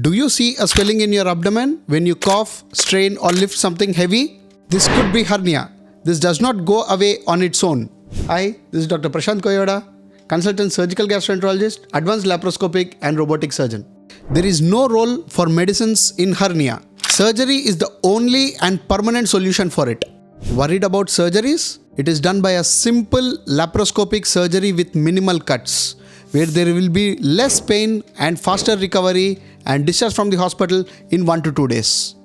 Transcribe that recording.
Do you see a swelling in your abdomen when you cough, strain or lift something heavy? This could be hernia. This does not go away on its own. Hi, this is Dr. Prashanth Koyyoda, consultant surgical gastroenterologist, advanced laparoscopic and robotic surgeon. There is no role for medicines in hernia. Surgery is the only and permanent solution for it. Worried about surgeries? It is done by a simple laparoscopic surgery with minimal cuts, where there will be less pain and faster recovery and discharge from the hospital in 1 to 2 days.